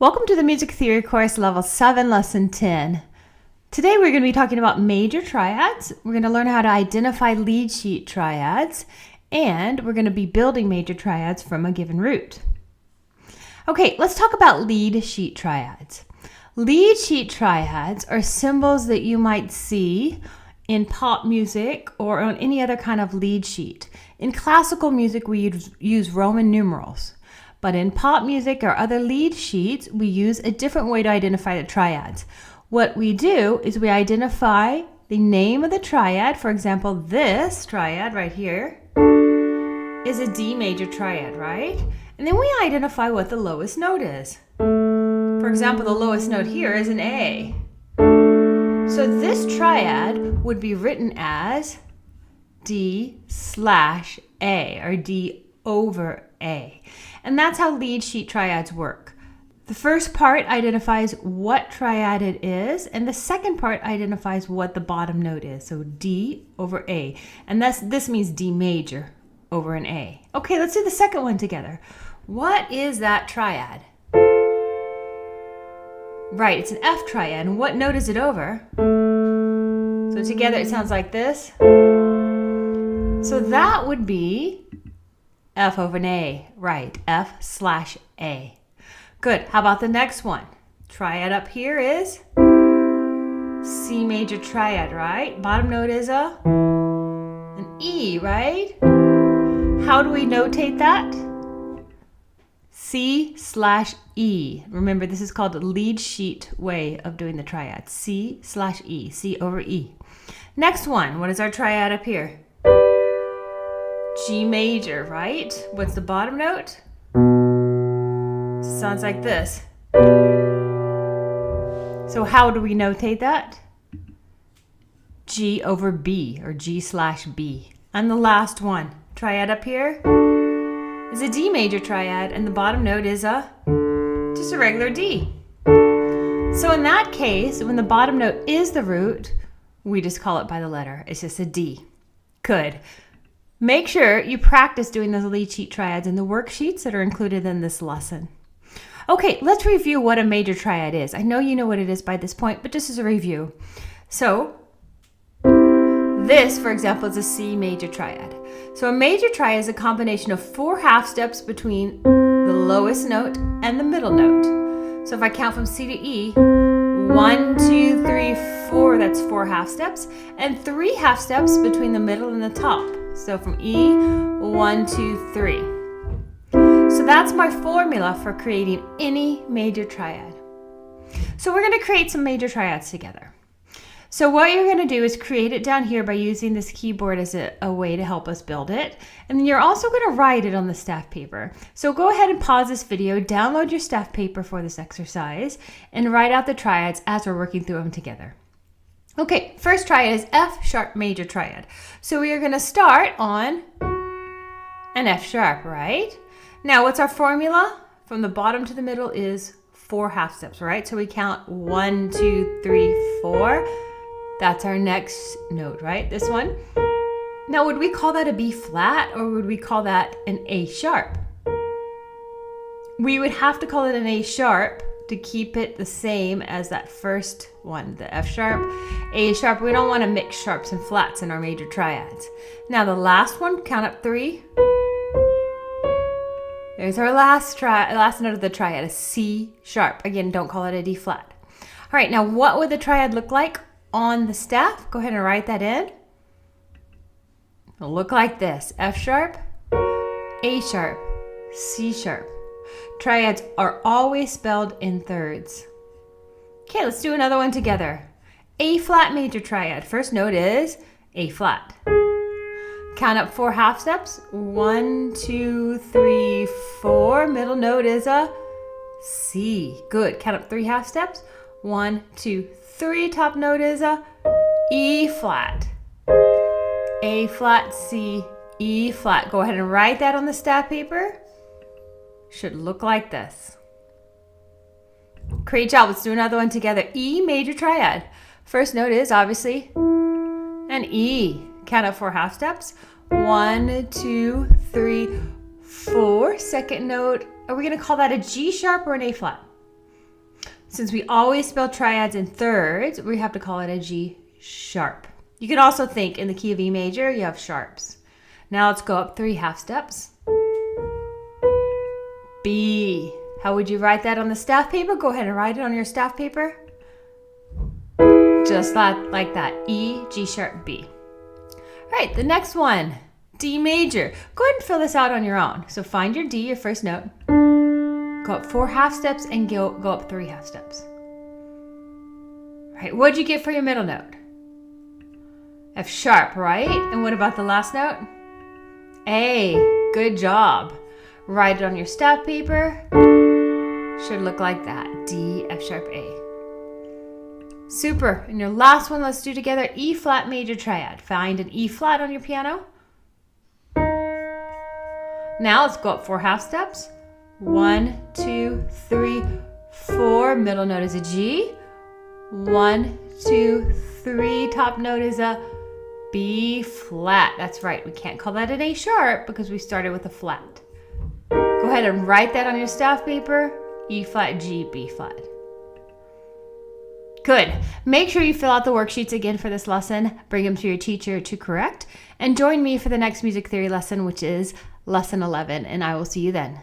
Welcome to the Music Theory Course Level 7, Lesson 10. Today we're going to be talking about major triads. We're going to learn how to identify lead sheet triads, and we're going to be building major triads from a given root. Okay, let's talk about lead sheet triads. Lead sheet triads are symbols that you might see in pop music or on any other kind of lead sheet. In classical music, we use Roman numerals. But in pop music or other lead sheets, we use a different way to identify the triads. What we do is we identify the name of the triad. For example, this triad right here is a D major triad, right? And then we identify what the lowest note is. For example, the lowest note here is an A. So this triad would be written as D/A or D over A. And that's how lead sheet triads work. The first part identifies what triad it is, and the second part identifies what the bottom note is. So D over A. And this means D major over an A. Okay, let's do the second one together. What is that triad? Right, it's an F triad. And what note is it over? So together it sounds like this. So that would be F over an A, right, F/A. Good, how about the next one? Triad up here is C major triad, right? Bottom note is an E, right? How do we notate that? C/E. Remember, this is called the lead sheet way of doing the triad. C/E, C over E. Next one, what is our triad up here? G major, right? What's the bottom note? Sounds like this. So how do we notate that? G over B, or G/B. And the last one, triad up here, is a D major triad, and the bottom note is just a regular D. So in that case, when the bottom note is the root, we just call it by the letter. It's just a D. Good. Make sure you practice doing those lead sheet triads in the worksheets that are included in this lesson. Okay, let's review what a major triad is. I know you know what it is by this point, but just as a review. So this, for example, is a C major triad. So a major triad is a combination of 4 half steps between the lowest note and the middle note. So if I count from C to E, 1, 2, 3, 4, that's 4 half steps, and 3 half steps between the middle and the top. So from E, 1, 2, 3. So that's my formula for creating any major triad. So we're going to create some major triads together. So what you're going to do is create it down here by using this keyboard as a way to help us build it. And then you're also going to write it on the staff paper. So go ahead and pause this video, download your staff paper for this exercise, and write out the triads as we're working through them together. Okay, first triad is F sharp major triad. So we are going to start on an F sharp, right? Now, what's our formula? From the bottom to the middle is 4 half steps, right? So we count 1, 2, 3, 4. That's our next note, right? This one. Now, would we call that a B flat or would we call that an A sharp? We would have to call it an A sharp to keep it the same as that first one, the F sharp, A sharp. We don't want to mix sharps and flats in our major triads. Now the last one, count up 3. There's our last note of the triad, a C sharp. Again, don't call it a D flat. All right, now what would the triad look like on the staff? Go ahead and write that in. It'll look like this: F sharp, A sharp, C sharp. Triads are always spelled in thirds. Okay, let's do another one together. A flat major triad. First note is A flat. Count up 4 half steps. 1, 2, 3, 4. Middle note is a C. Good. Count up 3 half steps. 1, 2, 3. Top note is a E flat. A flat, C, E flat. Go ahead and write that on the staff paper. Should look like this. Great job. Let's do another one together. E major triad. First note is obviously an E. Count up 4 half steps. 1, 2, 3, 4. Second note, are we going to call that a G sharp or an A flat? Since we always spell triads in thirds, we have to call it a G sharp. You can also think in the key of E major, you have sharps. Now let's go up 3 half steps. B. How would you write that on the staff paper? Go ahead and write it on your staff paper. Just like that. E, G sharp, B. All right, the next one, D major. Go ahead and fill this out on your own. So find your D, your first note. Go up 4 half steps and go up 3 half steps. All right, what'd you get for your middle note? F sharp, right? And what about the last note? A. Good job. Write it on your staff paper. Should look like that. D, F sharp, A. Super. And your last one, let's do together E flat major triad. Find an E flat on your piano. Now let's go up 4 half steps. 1, 2, 3, 4. Middle note is a G. 1, 2, 3. Top note is a B flat. That's right. We can't call that an A sharp because we started with a flat. Go ahead and write that on your staff paper. E flat, G, B flat. Good. Make sure you fill out the worksheets again for this lesson. Bring them to your teacher to correct. And join me for the next music theory lesson, which is lesson 11. And I will see you then.